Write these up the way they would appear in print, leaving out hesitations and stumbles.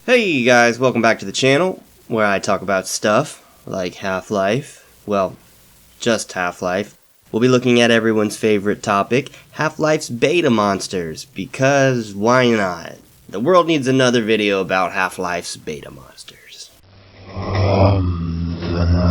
Hey guys, welcome back to the channel, where I talk about stuff like Half-Life, well, just Half-Life. We'll be looking at everyone's favorite topic, Half-Life's beta monsters, because why not? The world needs another video about Half-Life's beta monsters. Another.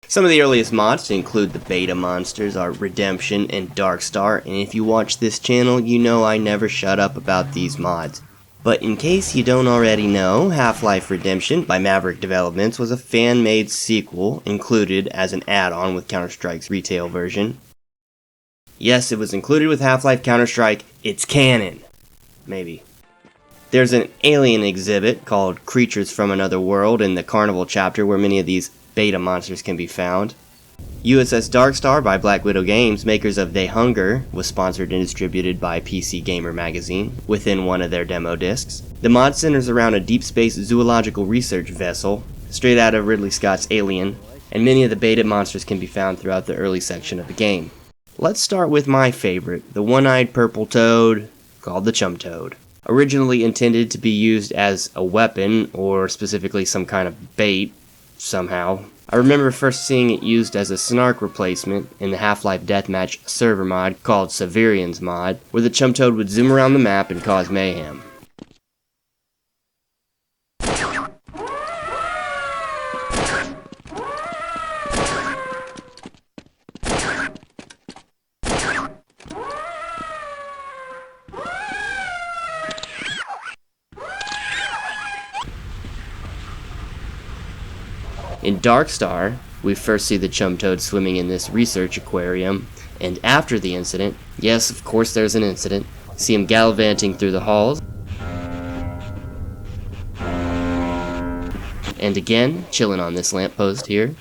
Some of the earliest mods to include the beta monsters are Redemption and Darkstar, and if you watch this channel, you know I never shut up about these mods. But in case you don't already know, Half-Life Redemption by Maverick Developments was a fan-made sequel included as an add-on with Counter-Strike's retail version. Yes, it was included with Half-Life Counter-Strike. It's canon. Maybe. There's an alien exhibit called Creatures from Another World in the Carnival chapter where many of these beta monsters can be found. USS Darkstar by Black Widow Games, makers of They Hunger, was sponsored and distributed by PC Gamer magazine within one of their demo discs. The mod centers around a deep space zoological research vessel, straight out of Ridley Scott's Alien, and many of the beta monsters can be found throughout the early section of the game. Let's start with my favorite, the one-eyed purple toad, called the chum toad. Originally intended to be used as a weapon, or specifically some kind of bait, somehow. I remember first seeing it used as a snark replacement in the Half-Life Deathmatch server mod called Severian's mod, where the chum toad would zoom around the map and cause mayhem. In Darkstar, we first see the chum toad swimming in this research aquarium, and after the incident, yes, of course there's an incident, see him gallivanting through the halls, and again, chilling on this lamppost here.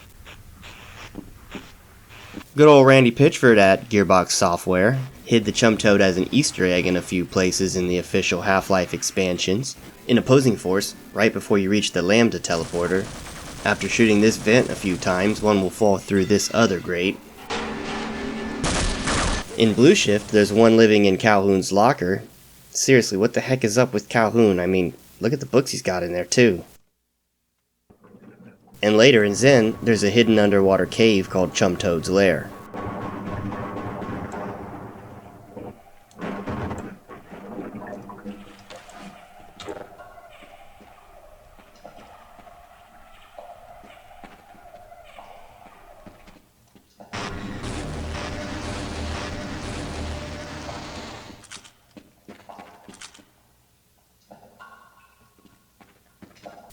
Good old Randy Pitchford at Gearbox Software hid the chum toad as an Easter egg in a few places in the official Half-Life expansions. In Opposing Force, right before you reach the Lambda teleporter, after shooting this vent a few times, one will fall through this other grate. In Blue Shift, there's one living in Calhoun's locker. Seriously, what the heck is up with Calhoun? I mean, look at the books he's got in there too. And later in Zen, there's a hidden underwater cave called Chum Toad's Lair.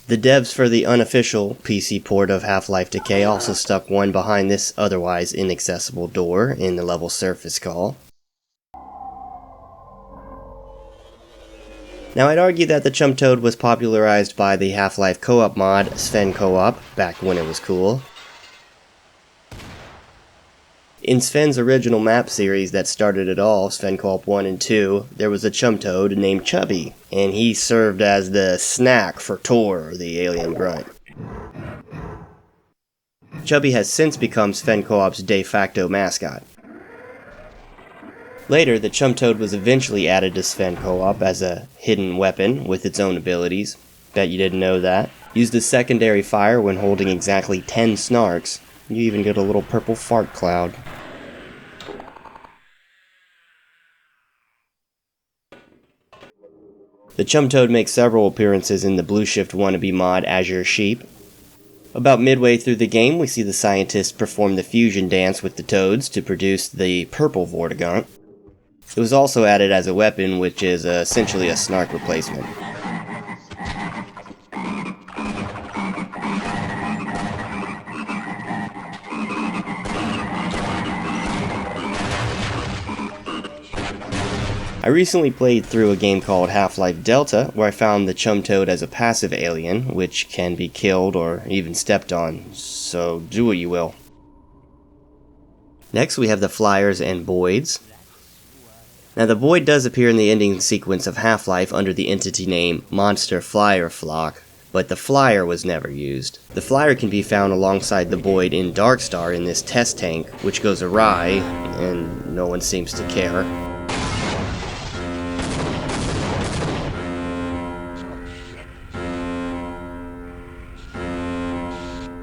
The devs for the unofficial PC port of Half-Life Decay also stuck one behind this otherwise inaccessible door in the level surface call. Now I'd argue that the chum toad was popularized by the Half-Life co-op mod Sven Co-op back when it was cool. In Sven's original map series that started it all, Sven Co-op 1 and 2, there was a chum toad named Chubby, and he served as the snack for Tor, the alien grunt. Chubby has since become Sven Co-op's de facto mascot. Later, the chum toad was eventually added to Sven Co-op as a hidden weapon with its own abilities. Bet you didn't know that. Used as secondary fire when holding exactly 10 snarks. You even get a little purple fart cloud. The chum toad makes several appearances in the Blue Shift wannabe mod Azure Sheep. About midway through the game, we see the scientists perform the fusion dance with the toads to produce the purple Vortigaunt. It was also added as a weapon, which is essentially a snark replacement. I recently played through a game called Half-Life Delta, where I found the chum toad as a passive alien, which can be killed or even stepped on, so do what you will. Next we have the flyers and boids. Now the boid does appear in the ending sequence of Half-Life under the entity name Monster Flyer Flock, but the flyer was never used. The flyer can be found alongside the boid in Darkstar in this test tank, which goes awry, and no one seems to care.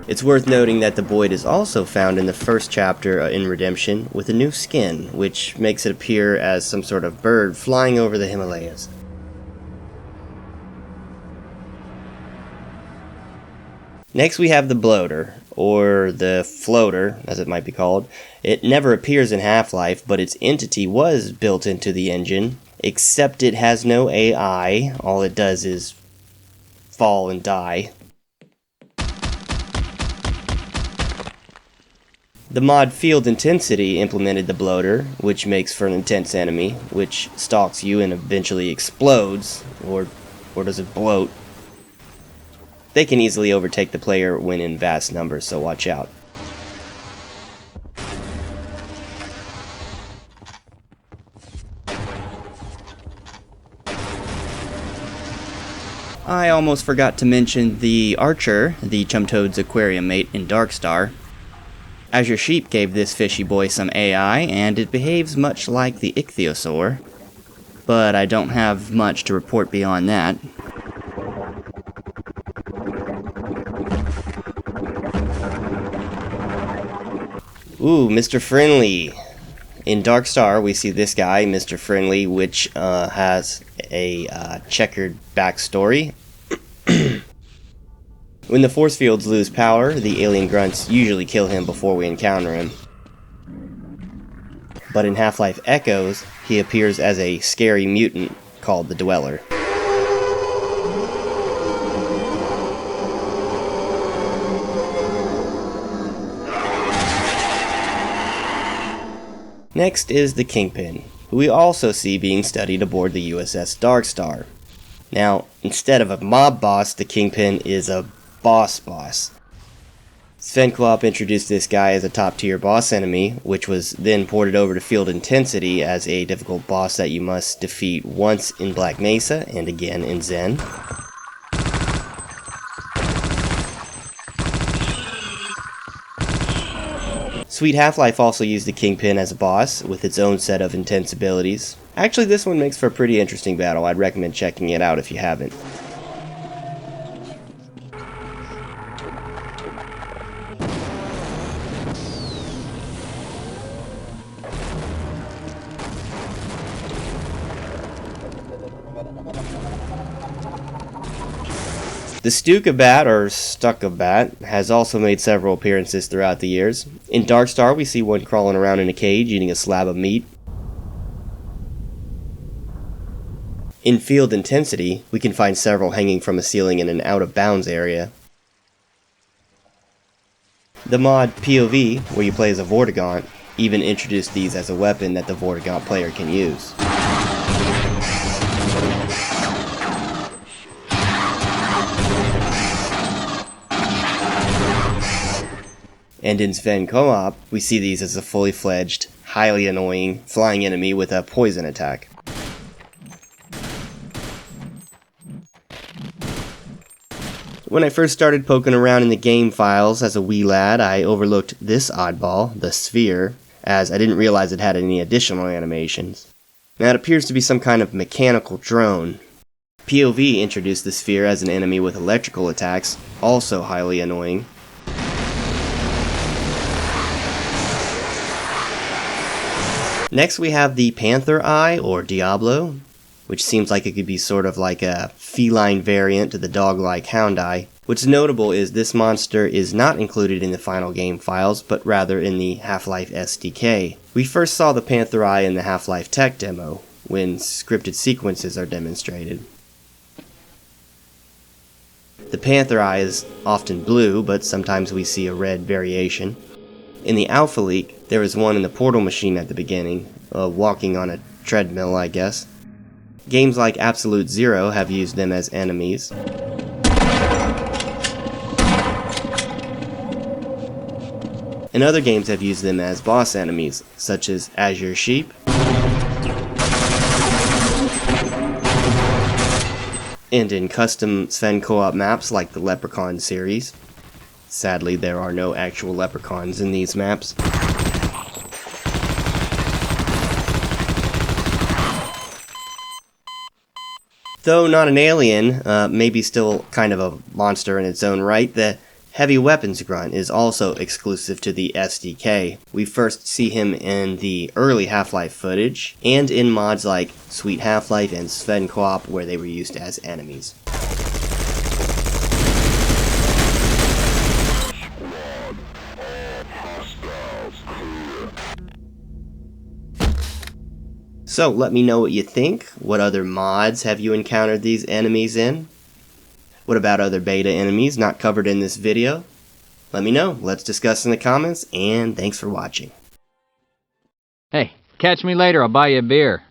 It's worth noting that the boid is also found in the first chapter in Redemption with a new skin, which makes it appear as some sort of bird flying over the Himalayas. Next we have the bloater, or the floater, as it might be called. It never appears in Half-Life, but its entity was built into the engine, except it has no AI. All it does is fall and die. The mod Field Intensity implemented the bloater, which makes for an intense enemy, which stalks you and eventually explodes, or does it bloat? They can easily overtake the player when in vast numbers, so watch out. I almost forgot to mention the Archer, the Chum Toad's aquarium mate in Darkstar. Azure Sheep gave this fishy boy some AI, and it behaves much like the ichthyosaur, but I don't have much to report beyond that. Ooh, Mr. Friendly. In Darkstar, we see this guy, Mr. Friendly, which has a checkered backstory. When the force fields lose power, the alien grunts usually kill him before we encounter him. But in Half-Life Echoes, he appears as a scary mutant called the Dweller. Next is the Kingpin, who we also see being studied aboard the USS Darkstar. Now, instead of a mob boss, the Kingpin is a boss. Sven Co-op introduced this guy as a top-tier boss enemy, which was then ported over to Field Intensity as a difficult boss that you must defeat once in Black Mesa and again in Zen. Sweet Half-Life also used the Kingpin as a boss, with its own set of intense abilities. Actually, this one makes for a pretty interesting battle. I'd recommend checking it out if you haven't. The Stuka bat, or Stuka bat, has also made several appearances throughout the years. In Darkstar, we see one crawling around in a cage eating a slab of meat. In Field Intensity, we can find several hanging from a ceiling in an out-of-bounds area. The mod POV, where you play as a Vortigaunt, even introduced these as a weapon that the Vortigaunt player can use. And in Sven Co-op, we see these as a fully fledged, highly annoying, flying enemy with a poison attack. When I first started poking around in the game files as a wee lad, I overlooked this oddball, the Sphere, as I didn't realize it had any additional animations. Now it appears to be some kind of mechanical drone. POV introduced the Sphere as an enemy with electrical attacks, also highly annoying. Next we have the Panther Eye, or Diablo, which seems like it could be sort of like a feline variant to the dog-like Hound Eye. What's notable is this monster is not included in the final game files, but rather in the Half-Life SDK. We first saw the Panther Eye in the Half-Life Tech demo, when scripted sequences are demonstrated. The Panther Eye is often blue, but sometimes we see a red variation. In the Alpha Leak, there was one in the portal machine at the beginning, walking on a treadmill, I guess. Games like Absolute Zero have used them as enemies. And other games have used them as boss enemies, such as Azure Sheep, and in custom Sven Co-op maps like the Leprechaun series. Sadly, there are no actual leprechauns in these maps. Though not an alien, maybe still kind of a monster in its own right, the Heavy Weapons Grunt is also exclusive to the SDK. We first see him in the early Half-Life footage, and in mods like Sweet Half-Life and Sven Co-op where they were used as enemies. So let me know what you think. What other mods have you encountered these enemies in? What about other beta enemies not covered in this video? Let me know. Let's discuss in the comments, and thanks for watching. Hey, catch me later. I'll buy you a beer.